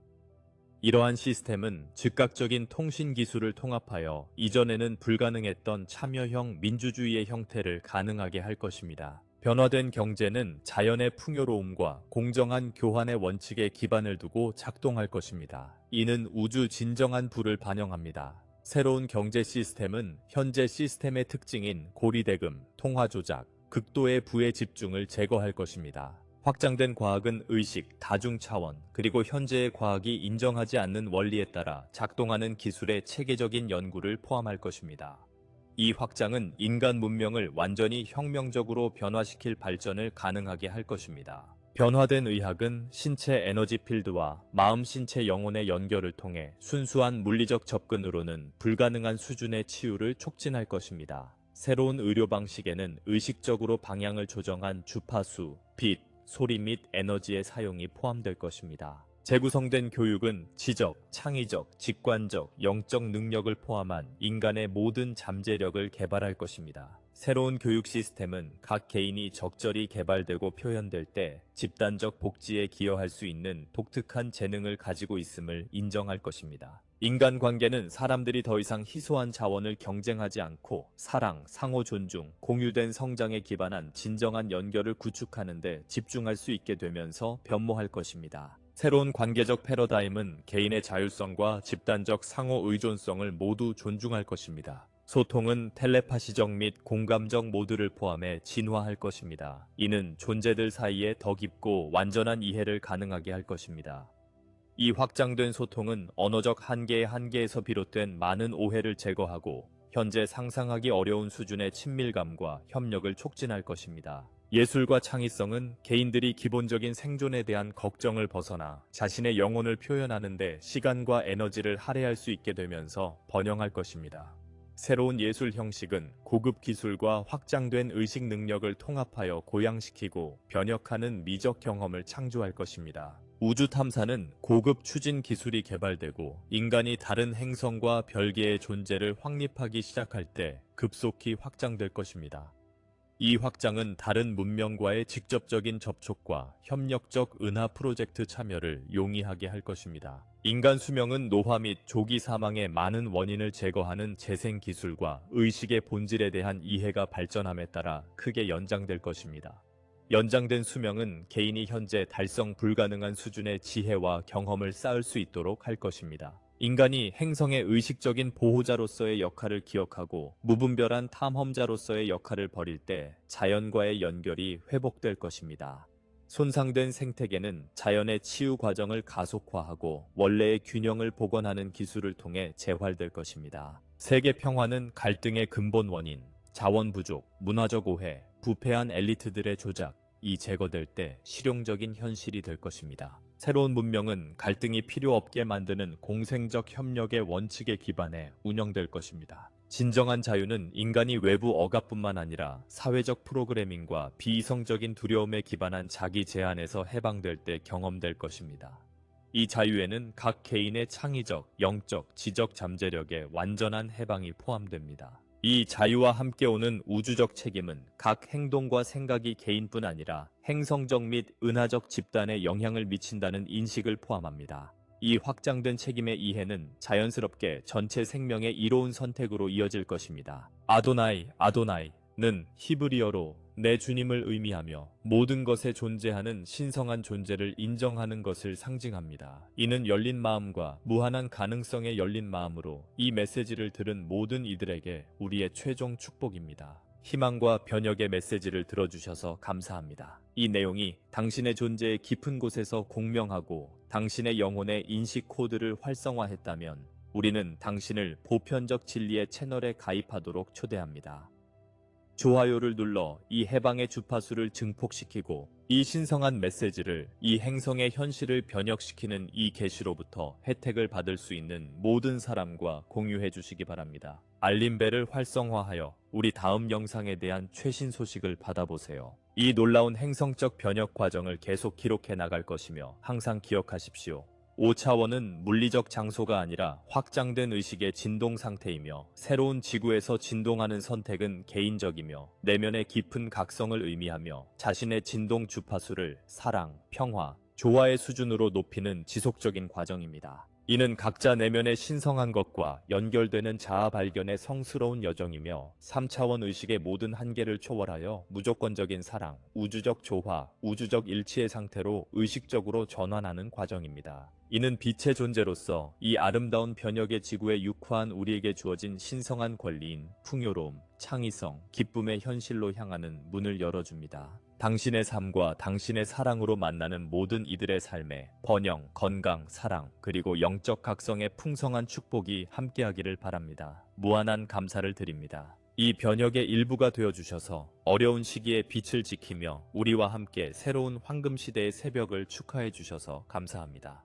이러한 시스템은 즉각적인 통신 기술을 통합하여 이전에는 불가능했던 참여형 민주주의의 형태를 가능하게 할 것입니다. 변화된 경제는 자연의 풍요로움과 공정한 교환의 원칙에 기반을 두고 작동할 것입니다. 이는 우주 진정한 부를 반영합니다. 새로운 경제 시스템은 현재 시스템의 특징인 고리대금, 통화 조작, 극도의 부의 집중을 제거할 것입니다. 확장된 과학은 의식, 다중 차원, 그리고 현재의 과학이 인정하지 않는 원리에 따라 작동하는 기술의 체계적인 연구를 포함할 것입니다. 이 확장은 인간 문명을 완전히 혁명적으로 변화시킬 발전을 가능하게 할 것입니다. 변화된 의학은 신체 에너지 필드와 마음 신체 영혼의 연결을 통해 순수한 물리적 접근으로는 불가능한 수준의 치유를 촉진할 것입니다. 새로운 의료 방식에는 의식적으로 방향을 조정한 주파수, 빛, 소리 및 에너지의 사용이 포함될 것입니다. 재구성된 교육은 지적, 창의적, 직관적, 영적 능력을 포함한 인간의 모든 잠재력을 개발할 것입니다. 새로운 교육 시스템은 각 개인이 적절히 개발되고 표현될 때 집단적 복지에 기여할 수 있는 독특한 재능을 가지고 있음을 인정할 것입니다. 인간관계는 사람들이 더 이상 희소한 자원을 경쟁하지 않고 사랑, 상호 존중, 공유된 성장에 기반한 진정한 연결을 구축하는 데 집중할 수 있게 되면서 변모할 것입니다. 새로운 관계적 패러다임은 개인의 자율성과 집단적 상호 의존성을 모두 존중할 것입니다. 소통은 텔레파시적 및 공감적 모두를 포함해 진화할 것입니다. 이는 존재들 사이에 더 깊고 완전한 이해를 가능하게 할 것입니다. 이 확장된 소통은 언어적 한계의 한계에서 비롯된 많은 오해를 제거하고 현재 상상하기 어려운 수준의 친밀감과 협력을 촉진할 것입니다. 예술과 창의성은 개인들이 기본적인 생존에 대한 걱정을 벗어나 자신의 영혼을 표현하는 데 시간과 에너지를 할애할 수 있게 되면서 번영할 것입니다. 새로운 예술 형식은 고급 기술과 확장된 의식 능력을 통합하여 고양시키고 변혁하는 미적 경험을 창조할 것입니다. 우주 탐사는 고급 추진 기술이 개발되고 인간이 다른 행성과 별개의 존재를 확립하기 시작할 때 급속히 확장될 것입니다. 이 확장은 다른 문명과의 직접적인 접촉과 협력적 은하 프로젝트 참여를 용이하게 할 것입니다. 인간 수명은 노화 및 조기 사망의 많은 원인을 제거하는 재생 기술과 의식의 본질에 대한 이해가 발전함에 따라 크게 연장될 것입니다. 연장된 수명은 개인이 현재 달성 불가능한 수준의 지혜와 경험을 쌓을 수 있도록 할 것입니다. 인간이 행성의 의식적인 보호자로서의 역할을 기억하고 무분별한 탐험자로서의 역할을 벌일 때 자연과의 연결이 회복될 것입니다. 손상된 생태계는 자연의 치유 과정을 가속화하고 원래의 균형을 복원하는 기술을 통해 재활될 것입니다. 세계 평화는 갈등의 근본 원인, 자원 부족, 문화적 오해, 부패한 엘리트들의 조작이 제거될 때 실용적인 현실이 될 것입니다. 새로운 문명은 갈등이 필요 없게 만드는 공생적 협력의 원칙에 기반해 운영될 것입니다. 진정한 자유는 인간이 외부 억압뿐만 아니라 사회적 프로그래밍과 비이성적인 두려움에 기반한 자기 제한에서 해방될 때 경험될 것입니다. 이 자유에는 각 개인의 창의적, 영적, 지적 잠재력의 완전한 해방이 포함됩니다. 이 자유와 함께 오는 우주적 책임은 각 행동과 생각이 개인뿐 아니라 행성적 및 은하적 집단에 영향을 미친다는 인식을 포함합니다. 이 확장된 책임의 이해는 자연스럽게 전체 생명의 이로운 선택으로 이어질 것입니다. 아도나이, 아도나이는 히브리어로 내 주님을 의미하며 모든 것에 존재하는 신성한 존재를 인정하는 것을 상징합니다. 이는 열린 마음과 무한한 가능성의 열린 마음으로 이 메시지를 들은 모든 이들에게 우리의 최종 축복입니다. 희망과 변혁의 메시지를 들어주셔서 감사합니다. 이 내용이 당신의 존재의 깊은 곳에서 공명하고 당신의 영혼의 인식 코드를 활성화했다면 우리는 당신을 보편적 진리의 채널에 가입하도록 초대합니다. 좋아요를 눌러 이 해방의 주파수를 증폭시키고 이 신성한 메시지를 이 행성의 현실을 변혁시키는 이 계시로부터 혜택을 받을 수 있는 모든 사람과 공유해 주시기 바랍니다. 알림벨을 활성화하여 우리 다음 영상에 대한 최신 소식을 받아보세요. 이 놀라운 행성적 변혁 과정을 계속 기록해 나갈 것이며 항상 기억하십시오. 5차원은 물리적 장소가 아니라 확장된 의식의 진동 상태이며 새로운 지구에서 진동하는 선택은 개인적이며 내면의 깊은 각성을 의미하며 자신의 진동 주파수를 사랑, 평화, 조화의 수준으로 높이는 지속적인 과정입니다. 이는 각자 내면의 신성한 것과 연결되는 자아 발견의 성스러운 여정이며 3차원 의식의 모든 한계를 초월하여 무조건적인 사랑, 우주적 조화, 우주적 일치의 상태로 의식적으로 전환하는 과정입니다. 이는 빛의 존재로서 이 아름다운 변혁의 지구에 유쿠한 우리에게 주어진 신성한 권리인 풍요로움, 창의성, 기쁨의 현실로 향하는 문을 열어줍니다. 당신의 삶과 당신의 사랑으로 만나는 모든 이들의 삶에 번영, 건강, 사랑, 그리고 영적 각성의 풍성한 축복이 함께하기를 바랍니다. 무한한 감사를 드립니다. 이 변혁의 일부가 되어주셔서 어려운 시기에 빛을 지키며 우리와 함께 새로운 황금시대의 새벽을 축하해 주셔서 감사합니다.